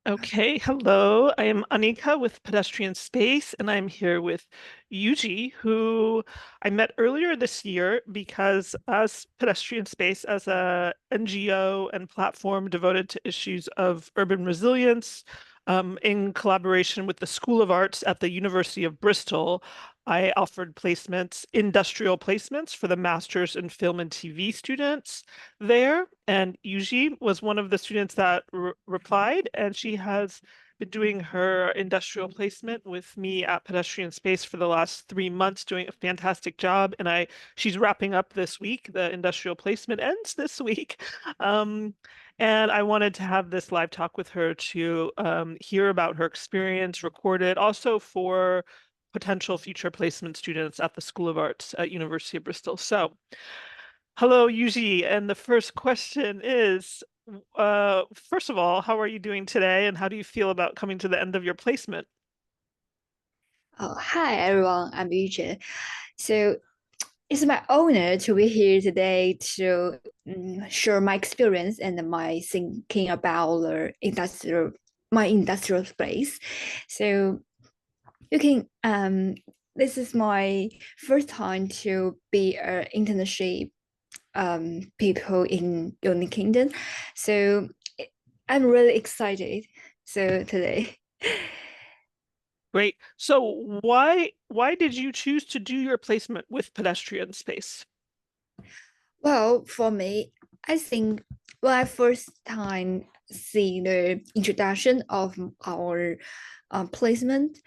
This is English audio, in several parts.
Okay, hello. I am Anika with Pedestrian Space, and I'm here with Yujie, who I met earlier this year because as Pedestrian Space, as a NGO and platform devoted to issues of urban resilience, in collaboration with the School of Arts at the University of Bristol, I offered placements, industrial placements for the Masters in Film and TV students there, and Yujie was one of the students that replied, and she has been doing her industrial placement with me at Pedestrian Space for the last 3 months, doing a fantastic job. And she's wrapping up this week. The industrial placement ends this week. Um, and I wanted to have this live talk with her to hear about her experience, record it, also for potential future placement students at the School of Arts at University of Bristol. So hello, Yuji. And the first question is, first of all, how are you doing today, and how do you feel about coming to the end of your placement? Oh, hi everyone, I'm Yujie. So it's my honor to be here today to share my experience and my thinking about my industrial space. So you can this is my first time to be an internship people in United Kingdom. So I'm really excited. So today. Great. So why did you choose to do your placement with Pedestrian Space? Well, for me, I think when I first time see the introduction of our placement,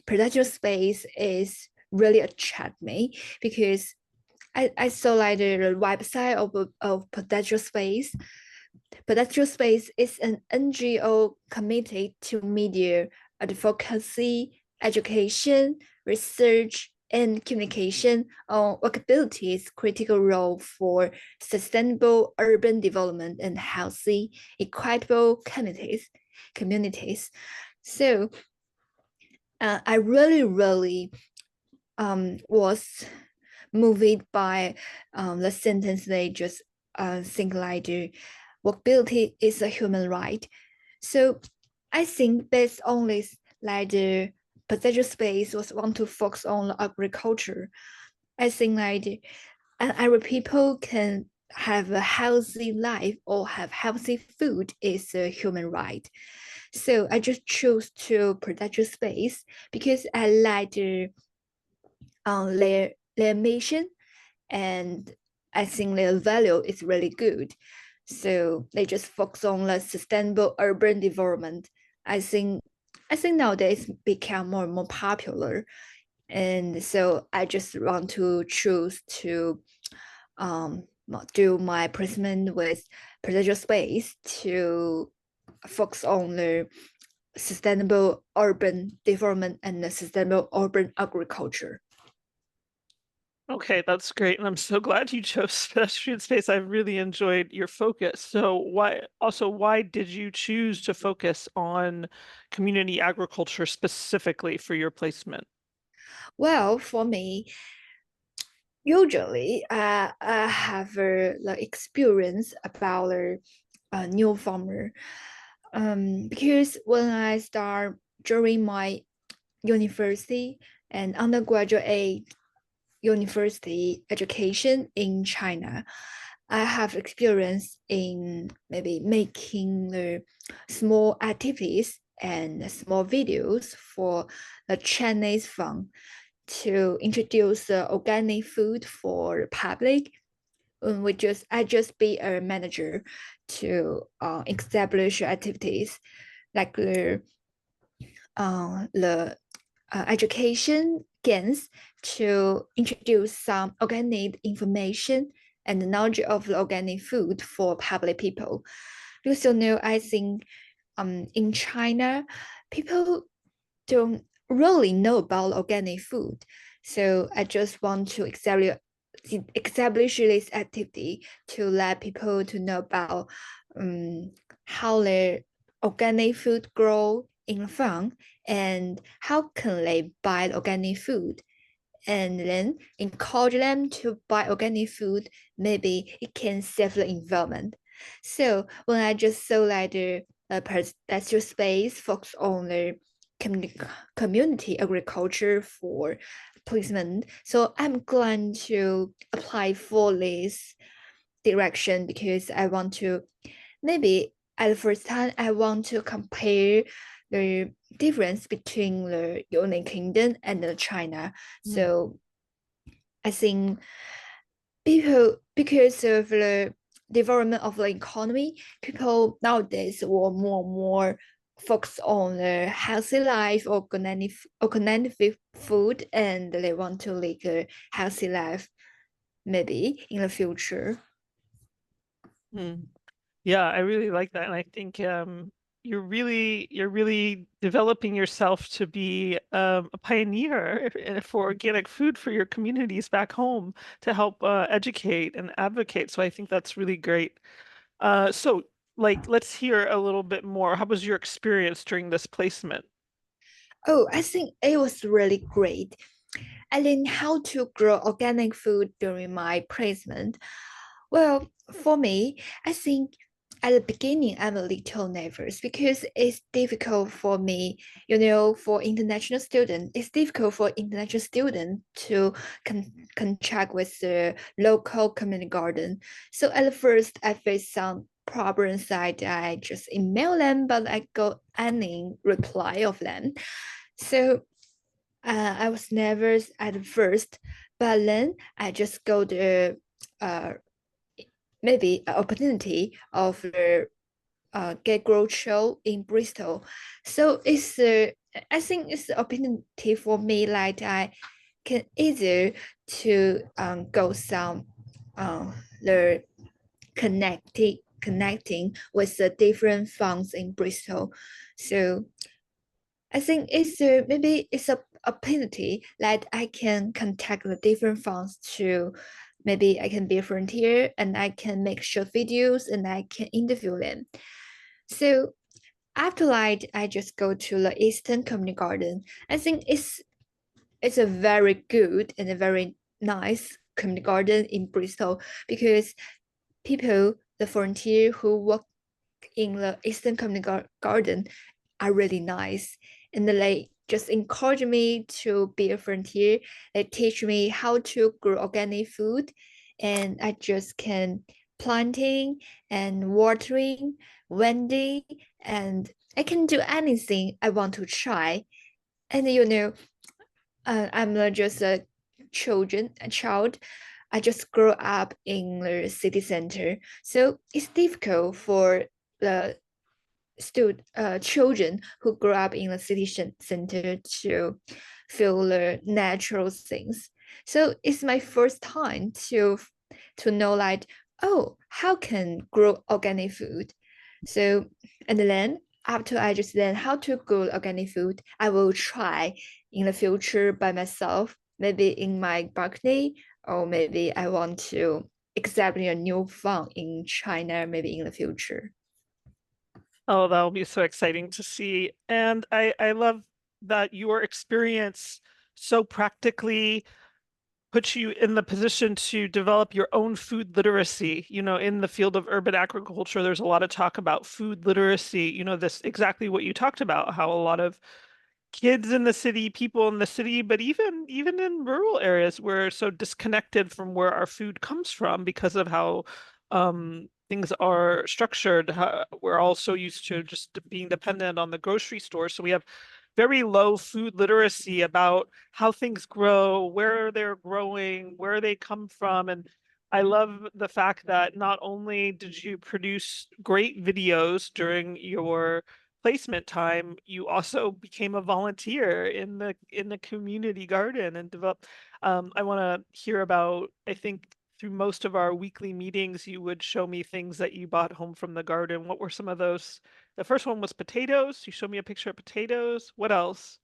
pedestrian space is really attract me because I saw like the website of pedestrian space. Pedestrian space is an NGO committed to media advocacy, education, research, and communication on walkability's critical role for sustainable urban development and healthy, equitable communities. So I really was moved by the sentence they just think like the walkability is a human right. So I think based on this, like the pedestrian space was want to focus on agriculture. I think like and our people can have a healthy life or have healthy food is a human right. So I just chose to pedestrian space because I like the their mission, and I think their value is really good. So they just focus on the sustainable urban development. I think I think nowadays become more and more popular. And so I just want to choose to um, do my placement with pedestrian space to focus on the sustainable urban development and the sustainable urban agriculture. Okay, that's great. And I'm so glad you chose Pedestrian Space. I really enjoyed your focus. So why did you choose to focus on community agriculture specifically for your placement? Well, for me, usually I have the experience about a new farmer. Because when I start during my university and undergraduate university education in China, I have experience in maybe making the small activities and small videos for the Chinese farm to introduce the organic food for the public. I just be a manager to establish activities like the education gains to introduce some organic information and knowledge of the organic food for public people. Because you know, I think in China, people don't really know about organic food. So I just want to establish this activity to let people to know about how their organic food grow in the farm and how can they buy organic food, and then encourage them to buy organic food. Maybe it can save the environment. So when I just saw like the pedestrian space focus on the community agriculture for placement. So I'm going to apply for this direction because I want to maybe at the first time I want to compare the difference between the United Kingdom and the China. Mm. So I think people because of the development of the economy, people nowadays will more and more focus on the healthy life, organic food, and they want to live a healthy life maybe in the future. Mm. Yeah, I really like that, and I think you're really developing yourself to be a pioneer for organic food for your communities back home to help educate and advocate. So I think that's really great. So like, let's hear a little bit more. How was your experience during this placement? Oh, I think it was really great. I learned how to grow organic food during my placement. Well, for me, I think at the beginning I'm a little nervous because it's difficult for me, for international student. It's difficult for international student to contract with the local community garden. So at first I faced some problems that I just email them, but I got any reply of them. So I was nervous at first, but then I just got the uh, maybe an opportunity of the Get Growth show in Bristol. So I think it's an opportunity for me like I can either to go some the connecting with the different funds in Bristol. So I think maybe it's a opportunity that I can contact the different funds to maybe I can be a volunteer and I can make short videos and I can interview them. So after that, I just go to the Eastern Community Garden. I think it's a very good and a very nice community garden in Bristol because people, the volunteer who work in the Eastern Community Garden are really nice. And they just encourage me to be a volunteer. They teach me how to grow organic food. And I just can planting and watering, vending, and I can do anything I want to try. And I'm not just a child. I just grew up in the city center, so it's difficult for the children who grew up in the city center to feel the natural things. So it's my first time to know like, oh, how can grow organic food. So and then after I just learn how to grow organic food, I will try in the future by myself, maybe in my balcony, or maybe I want to establish a new farm in China, maybe in the future. Oh, that'll be so exciting to see. And I love that your experience so practically puts you in the position to develop your own food literacy. In the field of urban agriculture, there's a lot of talk about food literacy. This exactly what you talked about, how a lot of kids in the city, people in the city, but even in rural areas, we're so disconnected from where our food comes from because of how things are structured. We're all so used to just being dependent on the grocery store. So we have very low food literacy about how things grow, where they're growing, where they come from. And I love the fact that not only did you produce great videos during your placement time, you also became a volunteer in the community garden and developed. I want to hear about, I think through most of our weekly meetings, you would show me things that you bought home from the garden. What were some of those? The first one was potatoes. You showed me a picture of potatoes. What else?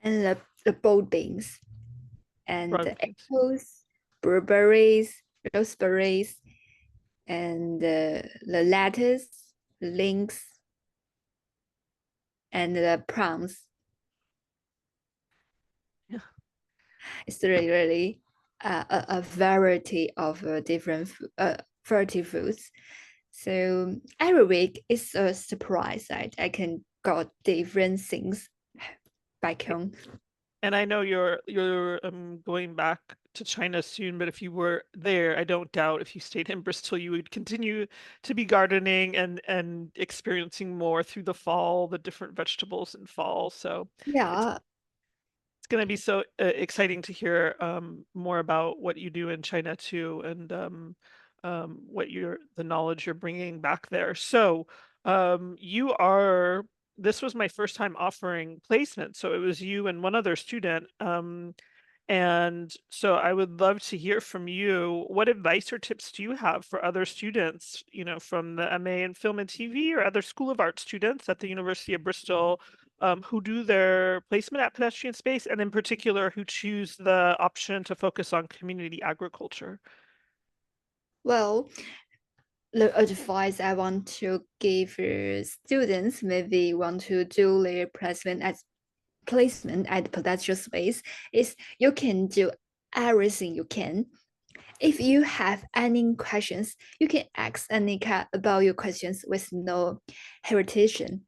And the bold beans and Brown the beans. apples, blueberries, raspberries, and the lettuce, links, and the prawns. Yeah. It's really a variety of different variety foods. So every week is a surprise. I can got different things back home. And I know you're going back to China soon, but if you were there, I don't doubt if you stayed in Bristol, you would continue to be gardening and experiencing more through the fall, the different vegetables in fall. So it's Yeah, it's going to be so exciting to hear more about what you do in China too, and what the knowledge you're bringing back there. So you are. This was my first time offering placement, so it was you and one other student. And so I would love to hear from you. What advice or tips do you have for other students, from the MA in Film and TV or other School of Art students at the University of Bristol, who do their placement at Pedestrian Space, and in particular, who choose the option to focus on community agriculture? well, the advice I want to give students maybe want to do their placement at pedestrian space is you can do everything you can. If you have any questions, you can ask Anika about your questions with no hesitation.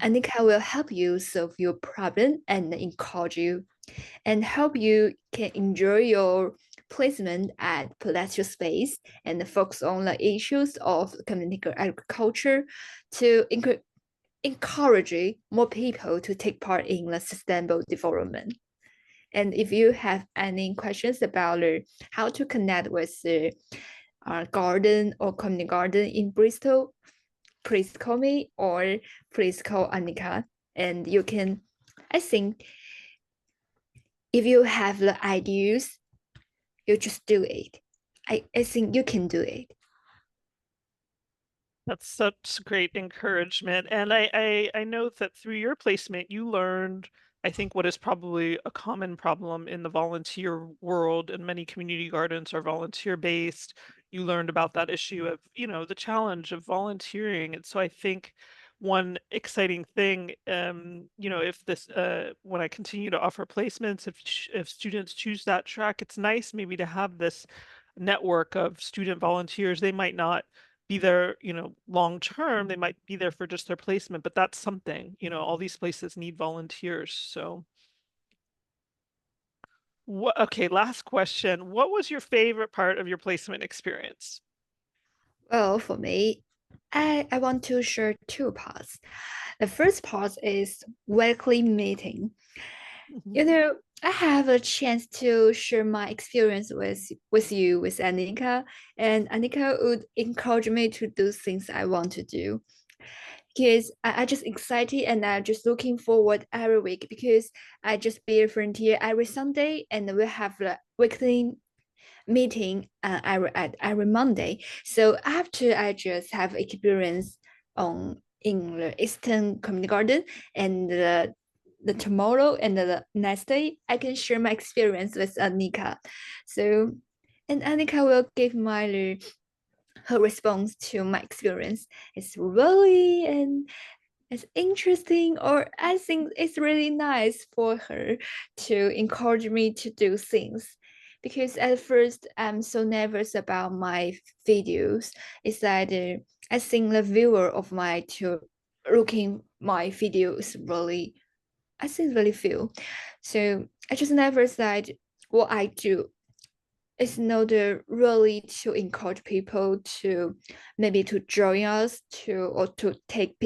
Anika will help you solve your problem and encourage you and help you can enjoy your placement at pedestrian space and focus on the issues of community agriculture to encourage more people to take part in the sustainable development. And if you have any questions about how to connect with the garden or community garden in Bristol, please call me or please call Anika. And you can, I think, if you have the ideas, you just do it. I think you can do it. That's such great encouragement. And I know that through your placement, you learned, I think, what is probably a common problem in the volunteer world, and many community gardens are volunteer based. You learned about that issue of, the challenge of volunteering. And so I think one exciting thing, if when I continue to offer placements, if students choose that track, it's nice maybe to have this network of student volunteers. They might not be there, long term. They might be there for just their placement, but that's something, all these places need volunteers. So, okay, last question. What was your favorite part of your placement experience? Well, for me, I want to share two parts. The first part is weekly meeting. Mhm. You know, I have a chance to share my experience with you, with Anika, and Anika would encourage me to do things I want to do. Because I just excited and I just looking forward every week because I just be a volunteer every Sunday and we have the weekly meeting every Monday. So after I just have experience on in the Eastern Community Garden and the tomorrow and the next day, I can share my experience with Anika. So and Anika will give my her response to my experience. It's really and it's interesting, or I think it's really nice for her to encourage me to do things. Because at first I'm so nervous about my videos. It's that I think the viewer of my to looking my videos really, I think really few. So I just never said what I do is not really to encourage people to maybe to join us to or to take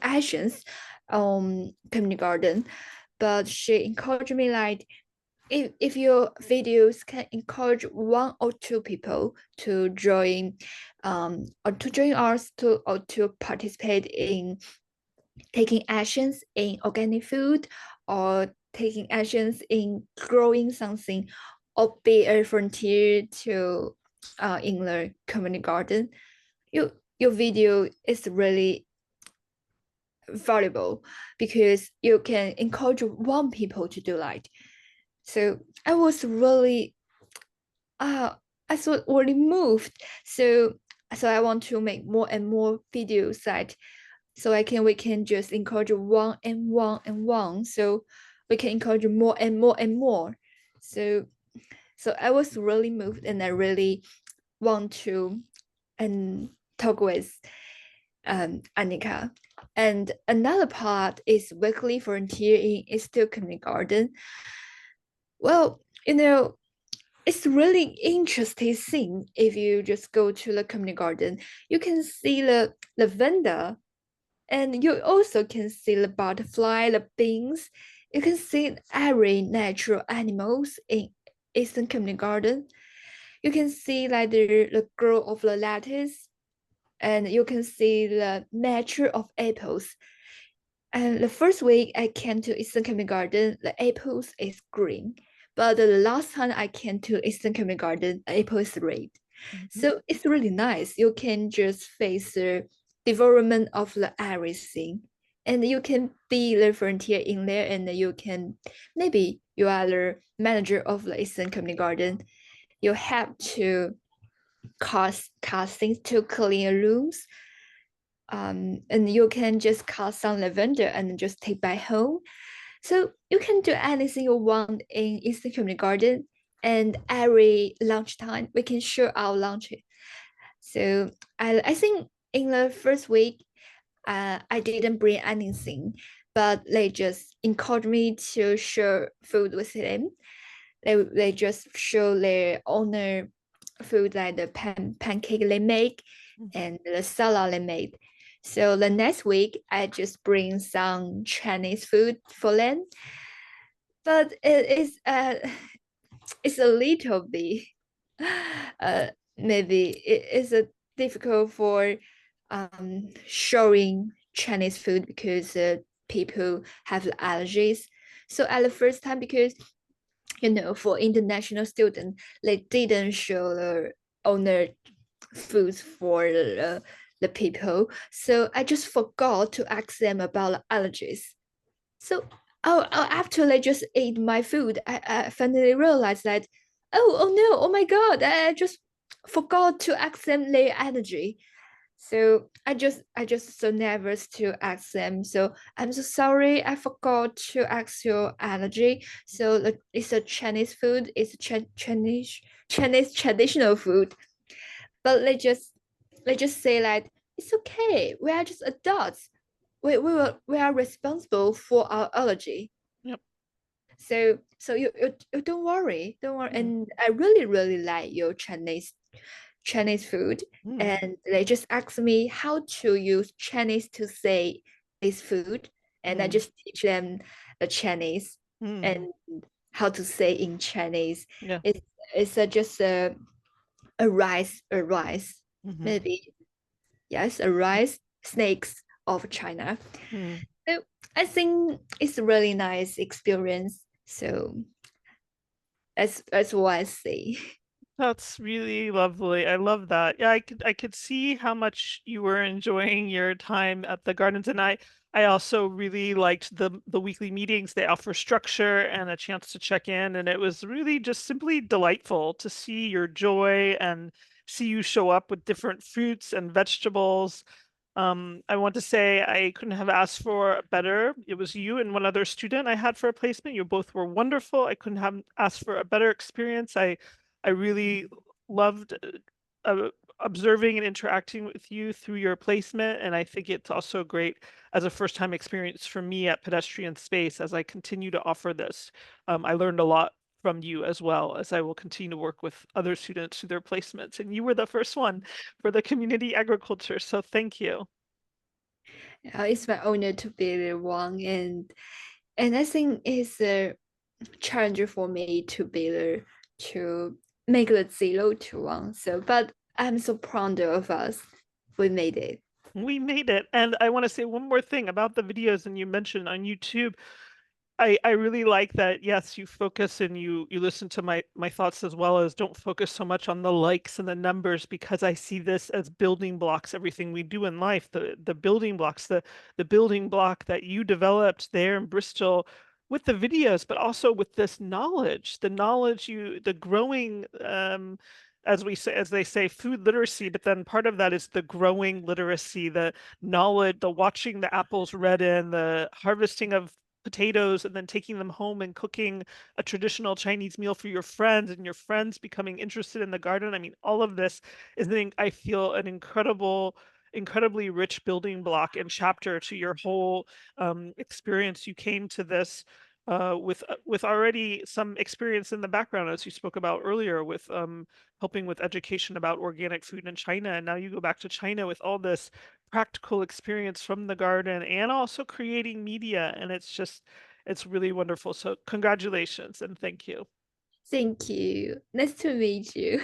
actions on community garden, but she encouraged me like if your videos can encourage one or two people to join or to join us to or to participate in taking actions in organic food or taking actions in growing something or be a volunteer to in the community garden, your video is really valuable because you can encourage one people to do that. So I was really uh I was really moved. So I want to make more and more videos that so we can just encourage one and one and one. So we can encourage more and more and more. So so I was really moved and I really want to and talk with Annika. And another part is weekly volunteer in Institute Community Garden. Well, it's really interesting thing if you just go to the community garden. You can see the lavender, and you also can see the butterfly, the bees. You can see every natural animals in Eastern Community Garden. You can see like the growth of the lettuce, and you can see the nature of apples. And the first week I came to Eastern Community Garden, the apples is green. But the last time I came to Eastern Community Garden, the apple is red. Mhm. So it's really nice. You can just face the development of the everything. And you can be the volunteer in there, and you can maybe you are the manager of the Eastern Community Garden. You have to cast things to clean rooms, and you can just cut some lavender and just take back home. So you can do anything you want in Eastern Community Garden. And every lunchtime, we can share our lunch. So I think in the first week, I didn't bring anything, but they just encouraged me to share food with them. They just show their own food, like the pancake they make Mhm. and the salad they made. So the next week, I just bring some Chinese food for them, but it is it's a little bit uh maybe it is a difficult for showing Chinese food because people have allergies. So at the first time, because for international students, they didn't show the owner foods for the people. So I just forgot to ask them about allergies. So after they just ate my food, I finally realized that, oh no, oh my God, I just forgot to ask them their allergy. So I just so nervous to ask them. So I'm so sorry, I forgot to ask your allergy. So it's a Chinese food, it's a Chinese traditional food. But they just say like it's okay. We are just adults. We are responsible for our allergy. Yep. So you don't worry, don't worry. Mm. And I really like your Chinese food. Mm. And they just asked me how to use Chinese to say this food. And I Mm. just teach them the Chinese Mm. and how to say in Chinese. Yeah. It's just a rice, Mhm. maybe. Yes, a rice, snakes of China. Mm. So I think it's a really nice experience. So that's what I say. That's really lovely. I love that. Yeah, I could see how much you were enjoying your time at the gardens, and I also really liked the weekly meetings. They offer structure and a chance to check in, and it was really just simply delightful to see your joy and see you show up with different fruits and vegetables. I want to say I couldn't have asked for better. It was you and one other student I had for a placement. You both were wonderful. I couldn't have asked for a better experience. I really loved uh, observing and interacting with you through your placement, and I think it's also great as a first-time experience for me at Pedestrian Space as I continue to offer this. I learned a lot from you as well as I will continue to work with other students through their placements, and you were the first one for the community agriculture, so thank you. It's my honor to be the one, and I think it's a challenge for me to be the to make the 0 to 1. So, but I'm so proud of us. We made it. We made it. And I want to say one more thing about the videos and you mentioned on YouTube. I really like that. Yes, you focus and you listen to my thoughts as well as don't focus so much on the likes and the numbers because I see this as building blocks, everything we do in life, the building blocks, the building block that you developed there in Bristol with the videos, but also with this knowledge, the knowledge the growing as we say, as they say, food literacy, but then part of that is the growing literacy, the knowledge, the watching the apples redden, the harvesting of potatoes and then taking them home and cooking a traditional Chinese meal for your friends and your friends becoming interested in the garden. I mean, all of this is, I feel, an incredibly rich building block and chapter to your whole experience. You came to this with already some experience in the background, as you spoke about earlier, with helping with education about organic food in China, and now you go back to China with all this practical experience from the garden and also creating media, and it's really wonderful. So congratulations and thank you. Thank you. Nice to meet you.